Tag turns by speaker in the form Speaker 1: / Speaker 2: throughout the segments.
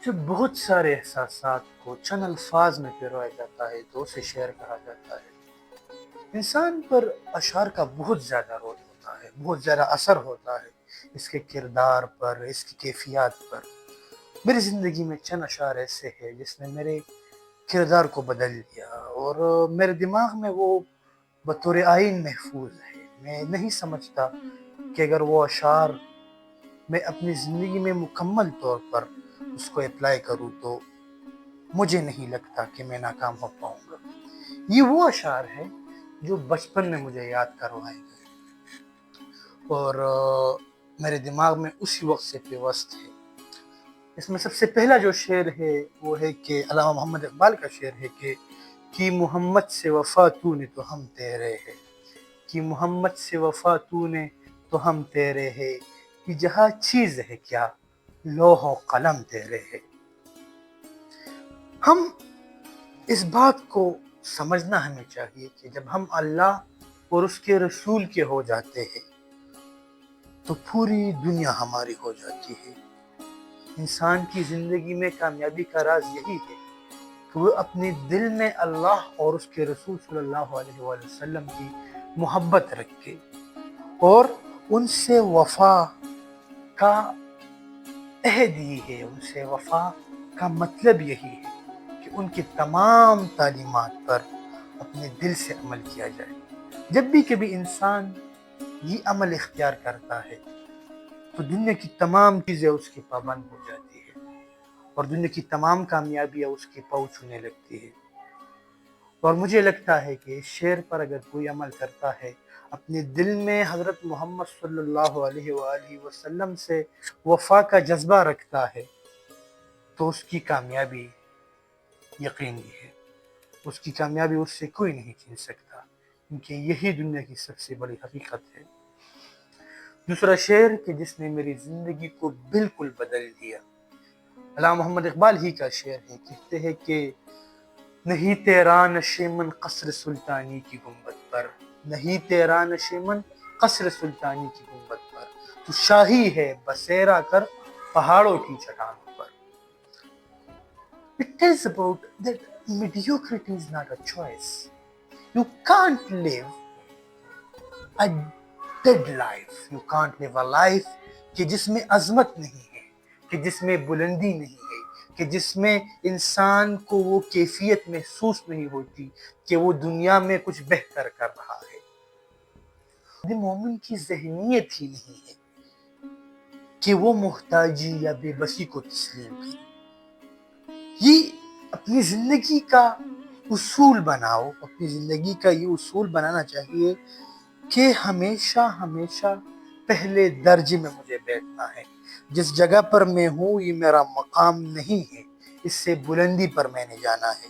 Speaker 1: جب بہت سارے احساسات کو چند الفاظ میں پرویا جاتا ہے تو اسے شعر کہا جاتا ہے۔ انسان پر اشعار کا بہت زیادہ رول ہوتا ہے، بہت زیادہ اثر ہوتا ہے اس کے کردار پر، اس کی کیفیات پر۔ میری زندگی میں چند اشعار ایسے ہیں جس نے میرے کردار کو بدل دیا، اور میرے دماغ میں وہ بطور آئین محفوظ ہے۔ میں نہیں سمجھتا کہ اگر وہ اشعار میں اپنی زندگی میں مکمل طور پر اس کو اپلائی کروں تو مجھے نہیں لگتا کہ میں ناکام ہو پاؤں گا۔ یہ وہ اشعار ہے جو بچپن میں مجھے یاد کروائے گئے اور میرے دماغ میں اسی وقت سے پیوست ہے۔ اس میں سب سے پہلا جو شعر ہے وہ ہے کہ علامہ محمد اقبال کا شعر ہے کہ محمد سے وفا تو نے تو ہم تیرے ہے، کہ محمد سے وفا تو نے تو ہم تیرے ہے، کہ جہاں چیز ہے کیا لوح و قلم تیرے ہے۔ ہم اس بات کو سمجھنا ہمیں چاہیے کہ جب ہم اللہ اور اس کے رسول کے ہو جاتے ہیں تو پوری دنیا ہماری ہو جاتی ہے۔ انسان کی زندگی میں کامیابی کا راز یہی ہے کہ وہ اپنے دل میں اللہ اور اس کے رسول صلی اللہ علیہ وآلہ وسلم کی محبت رکھے، اور ان سے وفا کا عہد یہ ہے، ان سے وفا کا مطلب یہی ہے کہ ان کی تمام تعلیمات پر اپنے دل سے عمل کیا جائے۔ جب بھی کبھی انسان یہ عمل اختیار کرتا ہے تو دنیا کی تمام چیزیں اس کی پابند ہو جاتی ہے اور دنیا کی تمام کامیابیاں اس کی پاؤں چھونے لگتی ہے۔ اور مجھے لگتا ہے کہ اس شعر پر اگر کوئی عمل کرتا ہے، اپنے دل میں حضرت محمد صلی اللہ علیہ وآلہ وسلم سے وفا کا جذبہ رکھتا ہے تو اس کی کامیابی یقینی ہے، اس کی کامیابی اس سے کوئی نہیں چھین سکتا، کیونکہ یہی دنیا کی سب سے بڑی حقیقت ہے۔ دوسرا شعر کہ جس نے میری زندگی کو بالکل بدل دیا، علامہ محمد اقبال ہی کا شعر ہے۔ کہتے ہیں کہ نہیں تیرا نشیمن قصر سلطانی کی گنبد پر، نہیں تیرا نشیمن قصر سلطانی کی گنبد پر، تو شاہی ہے بسیرا کر پہاڑوں کی چٹانوں پر۔ It tells about that mediocrity is not a choice. You can't live a dead life. You can't live a life کہ جس میں عظمت نہیں ہے، کہ جس میں بلندی نہیں ہے، کہ جس میں انسان کو وہ کیفیت محسوس نہیں ہوتی کہ وہ دنیا میں کچھ بہتر کر رہا ہے۔ مومن کی ذہنیت ہی نہیں ہے کہ وہ محتاجی یا بے بسی کو تسلیم کرے۔ یہ اپنی زندگی کا اصول بناؤ، اپنی زندگی کا یہ اصول بنانا چاہیے کہ ہمیشہ ہمیشہ پہلے درجے میں مجھے بیٹھنا ہے، جس جگہ پر میں ہوں یہ میرا مقام نہیں ہے، اس سے بلندی پر میں نے جانا ہے۔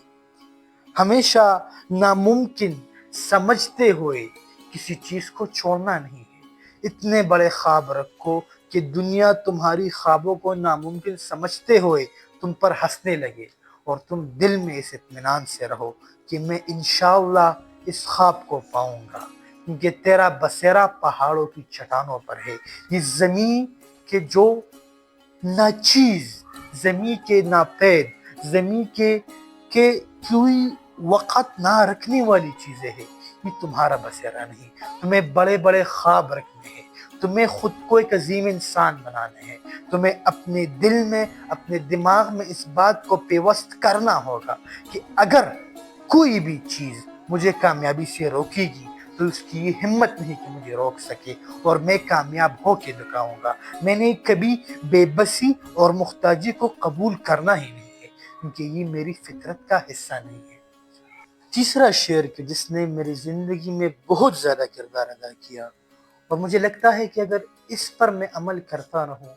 Speaker 1: ہمیشہ ناممکن سمجھتے ہوئے کسی چیز کو چھوڑنا نہیں ہے۔ اتنے بڑے خواب رکھو کہ دنیا تمہاری خوابوں کو ناممکن سمجھتے ہوئے تم پر ہنسنے لگے، اور تم دل میں اس اطمینان سے رہو کہ میں انشاءاللہ اس خواب کو پاؤں گا، کیونکہ تیرا بسیرا پہاڑوں کی چٹانوں پر ہے۔ یہ زمین کے جو ناچیز، زمین کے ناپید، زمین کے کوئی وقت نہ رکھنے والی چیزیں ہیں، یہ تمہارا بسیرا نہیں۔ تمہیں بڑے بڑے خواب رکھنے ہیں، تمہیں خود کو ایک عظیم انسان بنانے ہیں، تمہیں اپنے دل میں، اپنے دماغ میں اس بات کو پیوست کرنا ہوگا کہ اگر کوئی بھی چیز مجھے کامیابی سے روکے گی تو اس کی یہ ہمت نہیں کہ مجھے روک سکے، اور میں کامیاب ہو کے دکھاؤں گا۔ میں نے کبھی بے بسی اور محتاجی کو قبول کرنا ہی نہیں ہے، کیونکہ یہ میری فطرت کا حصہ نہیں ہے۔ تیسرا شعر کہ جس نے میری زندگی میں بہت زیادہ کردار ادا کیا، اور مجھے لگتا ہے کہ اگر اس پر میں عمل کرتا رہوں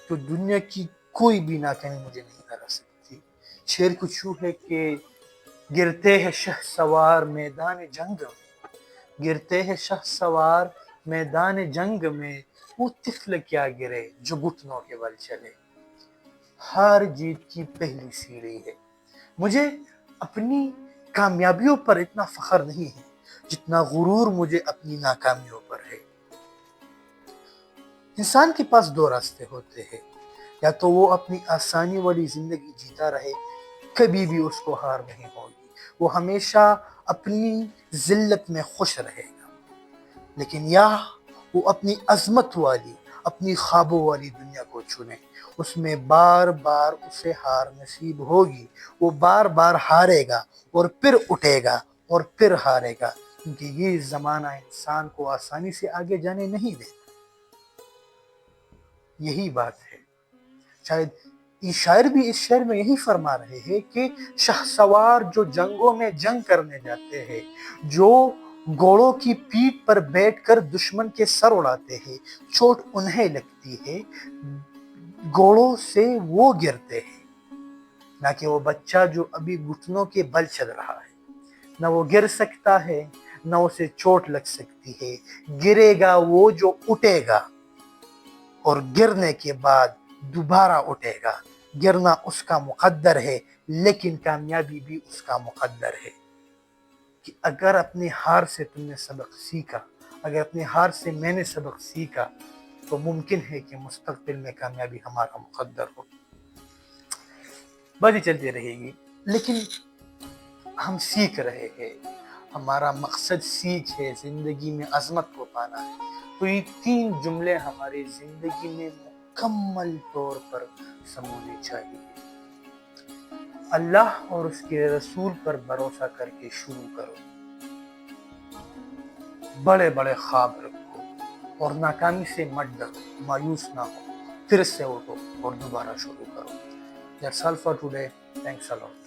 Speaker 1: تو دنیا کی کوئی بھی ناکامی مجھے نہیں ہرا سکتی۔ شعر کچھ یوں ہے کہ گرتے ہیں شہ سوار میدان جنگ میں، گرتے ہیں شہ سوار میدان جنگ میں، وہ طفل کیا گرے جو گھٹنوں کے بل چلے۔ ہار جیت کی پہلی سیڑھی ہے۔ مجھے اپنی کامیابیوں پر اتنا فخر نہیں ہے جتنا غرور مجھے اپنی ناکامیوں پر ہے۔ انسان کے پاس دو راستے ہوتے ہیں، یا تو وہ اپنی آسانی والی زندگی جیتا رہے، کبھی بھی اس کو ہار نہیں ہوگی، وہ ہمیشہ اپنی ذلت میں خوش رہے گا، لیکن یا وہ اپنی عظمت والی، اپنی خوابوں والی دنیا کو چنے، اس میں بار بار اسے ہار نصیب ہوگی، وہ بار بار ہارے گا اور پھر اٹھے گا اور پھر ہارے گا، کیونکہ یہ زمانہ انسان کو آسانی سے آگے جانے نہیں دیتا۔ یہی بات ہے، شاید یہ شاعر بھی اس شعر میں یہی فرما رہے ہیں کہ شہسوار جو جنگوں میں جنگ کرنے جاتے ہیں، جو گھوڑوں کی پیٹھ پر بیٹھ کر دشمن کے سر اڑاتے ہیں، چوٹ انہیں لگتی ہے، گھوڑوں سے وہ گرتے ہیں، نہ کہ وہ بچہ جو ابھی گھٹنوں کے بل چل رہا ہے، نہ وہ گر سکتا ہے نہ اسے چوٹ لگ سکتی ہے، گرے گا وہ جو اٹھے گا، اور گرنے کے بعد دوبارہ اٹھے گا، گرنا اس کا مقدر ہے لیکن کامیابی بھی اس کا مقدر ہے۔ کہ اگر اپنی ہار سے تم نے سبق سیکھا، اگر اپنی ہار سے میں نے سبق سیکھا، تو ممکن ہے کہ مستقبل میں کامیابی ہمارا مقدر ہو۔ باتیں چلتی رہے گی، لیکن ہم سیکھ رہے ہیں، ہمارا مقصد سیکھ ہے، زندگی میں عظمت کو پانا ہے، تو یہ 3 جملے ہماری زندگی میں مکمل طور پر سمونے چاہیے۔ اللہ اور اس کے رسول پر بھروسہ کر کے شروع کرو، بڑے بڑے خواب رکھو اور ناکامی سے مت ڈرو، مایوس نہ ہو، پھر سے اٹھو اور دوبارہ شروع کرو۔ That's all for today. Thanks a lot.